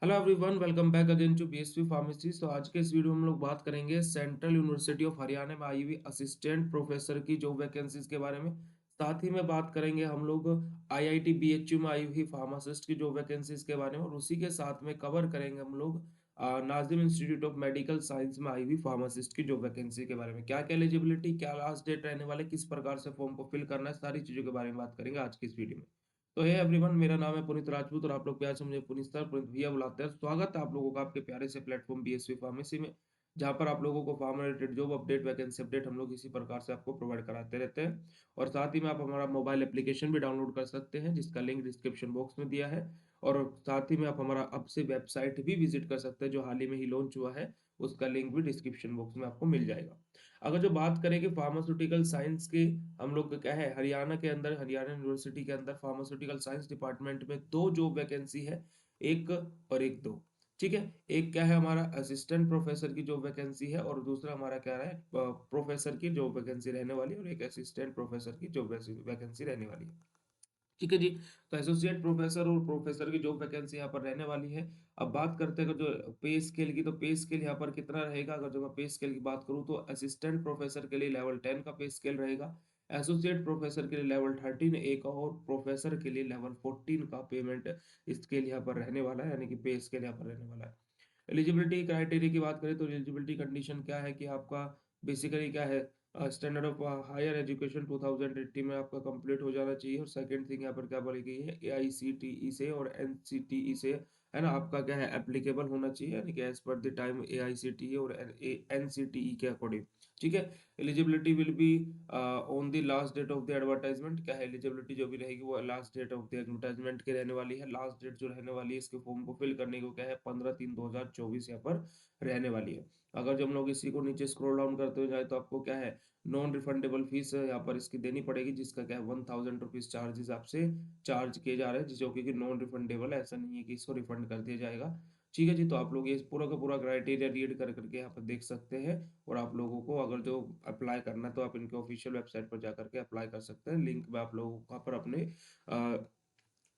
Hello everyone, welcome back again to BSV pharmacy. तो आज के इस वीडियो में हम लोग बात करेंगे सेंट्रल यूनिवर्सिटी ऑफ हरियाणा में आई हुई असिस्टेंट प्रोफेसर की जॉब वैकेंसीज के बारे में। साथ ही में बात करेंगे हम लोग आईआईटी बीएचयू में आई हुई फार्मासिस्ट की जॉब वैकेंसीज के बारे में, और उसी के साथ में कवर करेंगे हम लोग Nazim institute of medical science में आई हुई फार्मासिस्ट की जॉब वैकेंसी के बारे में। क्या क्या एलिजिबिलिटी, क्या लास्ट डेट रहने वाले, किस प्रकार से फॉर्म को फिल करना है, सारी चीजों के बारे में बात करेंगे आज की इस वीडियो में। तो हे एवरीवन, मेरा नाम है पुनीत राजपूत और आप लोग प्यार से मुझे पुनीत सर, पुनीत भैया बुलाते हैं। स्वागत है आप लोगों का आपके प्यारे से प्लेटफॉर्म बीएसवी फार्मेसी में, जहां पर आप लोगों को pharma related job update, vacancy update हम लोग इसी प्रकार से आपको प्रोवाइड कराते रहते हैं। और साथ ही में आप हमारा मोबाइल एप्लीकेशन भी डाउनलोड कर सकते हैं, जिसका लिंक डिस्क्रिप्शन बॉक्स में दिया है। और साथ ही में आप हमारा अब से वेबसाइट भी विजिट कर सकते हैं, जो हाल ही में ही लॉन्च हुआ है। उसका लिंक भी डिस्क्रिप्शन बॉक्स में आपको मिल जाएगा। अगर जो बात करें कि फार्मास्यूटिकल साइंस की, हम लोग क्या है, हरियाणा के अंदर, हरियाणा यूनिवर्सिटी के अंदर फार्मास्यूटिकल साइंस डिपार्टमेंट में दो जॉब वैकेंसी है। एक और एक दो, ठीक है। एक क्या है, हमारा असिस्टेंट प्रोफेसर की जॉब वैकेंसी है, और दूसरा हमारा क्या है, प्रोफेसर की जॉब वैकेंसी रहने वाली है, और एक असिस्टेंट प्रोफेसर की जॉब वैकेंसी रहने वाली है। ठीक है जी। तो एसोसिएट प्रोफेसर और प्रोफेसर की जॉब वैकेंसी यहाँ पर रहने वाली है। अब बात करते हैं जो पे स्केल की, तो पे स्केल यहाँ पर कितना रहेगा। अगर जो मैं पे स्केल की बात करूँ, तो असिस्टेंट प्रोफेसर के लिए लेवल 10 का पे स्केल रहेगा। एसोसिएट प्रोफेसर के लिए लेवल 13 एक, और प्रोफेसर के लिए लेवल 14 का पेमेंट स्केल यहाँ पर रहने वाला है, यानी कि पे स्केल यहाँ पर रहने वाला है। एलिजिबिलिटी क्राइटेरिया की बात करें, तो एलिजिबिलिटी कंडीशन क्या है कि आपका बेसिकली क्या है, स्टैंडर्ड ऑफ हायर एजुकेशन 2080 में आपका कंप्लीट हो जाना चाहिए। और सेकंड थिंग यहाँ पर क्या बोली गई है, एआईसीटीई से और एनसीटीई से, है ना, आपका क्या है, एप्लीकेबल होना चाहिए, यानी कि as per the time AICTE और एनसीटीई के अकॉर्डिंग। ठीक है। Eligibility will be on the last date of the advertisement. क्या है, एलिजिबिलिटी जो भी रहेगी वो last date of the advertisement की रहने वाली है। लास्ट डेट जो रहने वाली है इसके फॉर्म को फिल करने को, क्या है, 15/3/2024 यहाँ पर रहने वाली है। अगर जब हम लोग इसी को नीचे स्क्रॉल डाउन करते हुए जाए, तो आपको क्या है, नॉन रिफंडेबल फीस यहाँ पर इसकी देनी पड़ेगी, जिसका क्या है, 1000 रुपीज चार्जेस आपसे चार्ज किए जा रहे हैं, जो कि नॉन रिफंडेबल है। ऐसा नहीं है कि इसको रिफंड कर दिया जाएगा। ठीक है जी। तो आप लोग ये पूरा का पूरा क्राइटेरिया रीड कर करके यहाँ पर देख सकते हैं। और आप लोगों को अगर जो अप्लाई करना है, तो आप इनके ऑफिशियल वेबसाइट पर जाकर के अप्लाई कर सकते हैं। लिंक मैं आप लोगों को पर अपने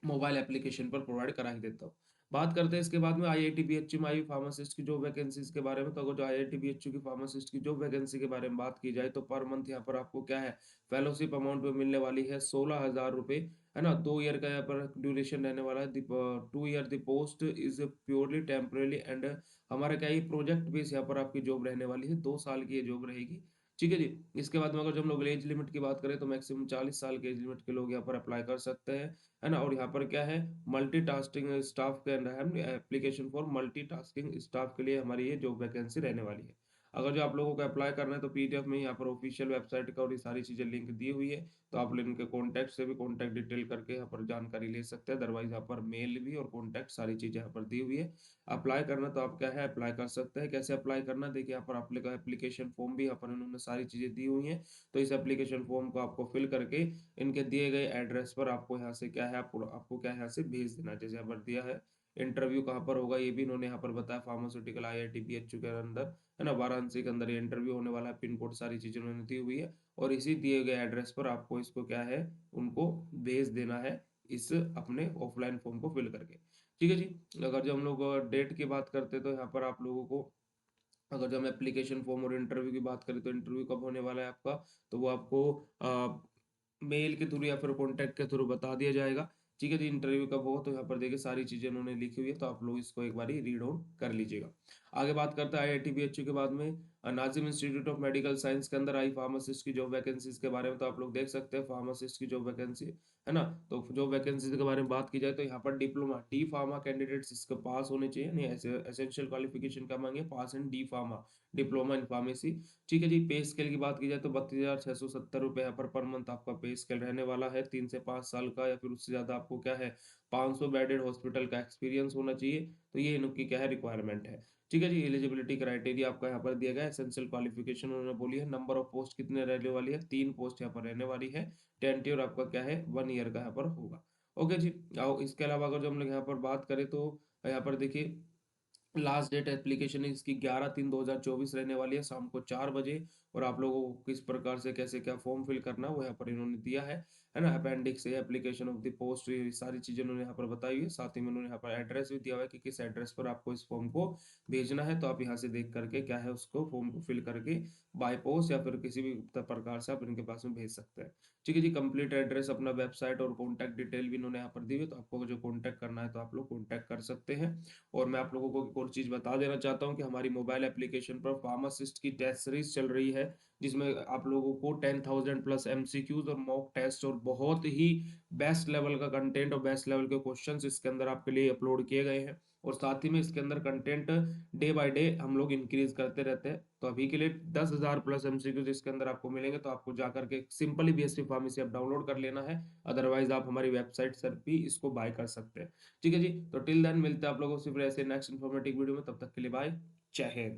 मोबाइल एप्लीकेशन पर प्रोवाइड करा ही देता हूँ। बात करते हैं इसके बाद में आईआईटी बीएचयू में आई फार्मासिस्ट की जॉब वैकेंसीज के बारे में। तो अगर जो आईआईटी बीएचयू की फार्मासिस्ट की जॉब वैकेंसी के बारे में बात की जाए, तो पर मंथ यहाँ पर आपको क्या है, फेलोशिप अमाउंट में मिलने वाली है 16,000 रुपये, है ना। 2 ईयर का यहाँ पर ड्यूरेशन रहने वाला है। 2 year the post is purely temporarily and हमारा क्या है, प्रोजेक्ट बेस यहाँ पर आपकी जॉब रहने वाली है। 2 साल की ये जॉब रहेगी। ठीक है जी। इसके बाद में अगर जो हम लोग एज लिमिट की बात करें, तो मैक्सिमम 40 साल के एज लिमिट के लोग यहाँ पर अप्लाई कर सकते हैं, है ना। और यहाँ पर क्या है, मल्टीटास्किंग स्टाफ के अंदर हम एप्लीकेशन फॉर मल्टीटास्किंग स्टाफ के लिए हमारी ये जॉब वैकेंसी रहने वाली है। अगर जो आप लोगों को अप्लाई करना है, तो पीडीएफ में यहाँ पर ऑफिशियल वेबसाइट का और ये सारी चीजें लिंक दी हुई है। तो आप इनके कॉन्टैक्ट से भी कॉन्टैक्ट डिटेल करके यहाँ पर जानकारी ले सकते हैं। अदरवाइज यहाँ पर मेल भी और कॉन्टैक्ट सारी चीजें यहाँ पर दी हुई है। अप्लाई करना तो आप क्या है, अप्लाई कर सकते हैं। कैसे अप्लाई करना, देखिए यहाँ पर एप्लीकेशन फॉर्म भी यहाँ पर इन्होंने सारी चीजें दी हुई हैं। तो इस एप्लीकेशन फॉर्म को आपको फिल करके इनके दिए गए एड्रेस पर आपको यहाँ से क्या है, आपको क्या है, यहाँ से भेज देना है। जैसे यहाँ पर दिया है, इंटरव्यू कहाँ पर होगा ये भी इन्होंने यहाँ पर बताया, फार्मास्यूटिकल आईआईटी बीएचयू के अंदर, है ना, वाराणसी के अंदर ये इंटरव्यू होने वाला है। पिन कोड सारी चीजें उन्होंने दी हुई है, और इसी दिए गए एड्रेस पर आपको इसको क्या है, उनको भेज देना है, इस अपने ऑफलाइन फॉर्म को फिल करके। ठीक है जी। अगर जो हम लोग डेट की बात करते हैं, तो यहाँ पर आप लोगों को, अगर जो हम एप्लीकेशन फॉर्म और इंटरव्यू की बात करें, तो इंटरव्यू कब होने वाला है आपका, तो वो आपको मेल के थ्रू या फिर कॉन्टैक्ट के थ्रू बता दिया जाएगा। ठीक है जी। इंटरव्यू कब हो, तो यहाँ पर देखिए सारी चीजें उन्होंने लिखी हुई है, तो आप लोग इसको एक बार रीड आउट कर लीजिएगा। आगे बात करते हैं आईआईटी बीएचयू के बाद में Nazim institute of medical science के अंदर आई फार्मासिस्ट की जॉब वैकेंसीज के बारे में। तो आप लोग देख सकते हैं फार्मासिस्ट की जॉब वैकेंसी, है ना। तो जॉब वैकेंसीज के बारे में बात की जाए, तो यहाँ पर डिप्लोमा डी फार्मा कैंडिडेट्स इसके पास होने चाहिए, नहीं ऐसे एसेंशियल क्वालिफिकेशन क्या मांगे, pass in D pharma, diploma in pharmacy. ठीक है जी। पे स्केल की बात की जाए, तो 32,670 रुपये यहाँ पर मंथ आपका पे स्केल रहने वाला है। 3 से 5 साल का या फिर उससे ज्यादा आपको क्या है, 500 बेडेड हॉस्पिटल का एक्सपीरियंस होना चाहिए। तो ये इनकी क्या है, रिक्वायरमेंट है। ठीक है जी। एलिजिबिलिटी क्राइटेरिया आपका यहाँ पर दिया गया है। एसेंशियल क्वालिफिकेशन उन्होंने बोली है। नंबर ऑफ पोस्ट कितने रहने वाली है, 3 पोस्ट यहाँ पर रहने वाली है। टेंट्योर आपका क्या है, 1 ईयर का यहाँ पर होगा। ओके जी। आओ इसके अलावा अगर जो हम लोग यहाँ पर बात करें, तो यहाँ पर देखिए लास्ट डेट एप्लीकेशन इसकी 11/3/2024 रहने वाली है शाम को 4 बजे। और आप लोगों को किस प्रकार से कैसे क्या फॉर्म फिल करना है वो यहाँ पर इन्होंने दिया है ना? Appendix A, application of the post, ये सारी चीज़ें उन्होंने यहाँ पर बताई हुई है। साथ ही में उन्होंने यहाँ पर एड्रेस भी दिया हुआ है कि किस एड्रेस पर आपको इस फॉर्म को भेजना है। तो आप यहाँ से देख करके क्या है उसको फॉर्म को फिल करके बाय पोस्ट या फिर किसी भी प्रकार से आप इनके पास में भेज सकते हैं। ठीक है जी, कंप्लीट एड्रेस, अपना वेबसाइट और कॉन्टैक्ट डिटेल भी इन्होंने यहाँ पर दी हुई है, तो आपको जो कॉन्टैक्ट करना है तो आप लोग कॉन्टैक्ट कर सकते हैं। और मैं आप लोगों को एक और चीज़ बता देना चाहता हूँ कि हमारी मोबाइल एप्लीकेशन पर फार्मासिस्ट की टेस्ट सीरीज़ चल रही है, जिसमें आप लोगों को 10,000 प्लस एमसीक्यूज़ और मॉक टेस्ट और बहुत ही बेस्ट लेवल का कंटेंट और बेस्ट लेवल के क्वेश्चंस इसके अंदर आपके लिए अपलोड किए गए हैं। और साथ ही में इसके अंदर कंटेंट डे बाय डे हम लोग इंक्रीज़ करते रहते हैं। तो अभी के लिए 10,000 प्लस एमसीक्यूज़ इसके अंदर आपको मिलेंगे, तो आपको जाकर के simply BSc pharmacy app download कर लेना है। अदरवाइज़ आप हमारी वेबसाइट से भी इसको बाय कर सकते हैं। ठीक है जी, तो टिल देन मिलते हैं आप लोगों से फिर ऐसे नेक्स्ट इन्फॉर्मेटिव वीडियो में, तब तक के लिए बाय, जय हिंद।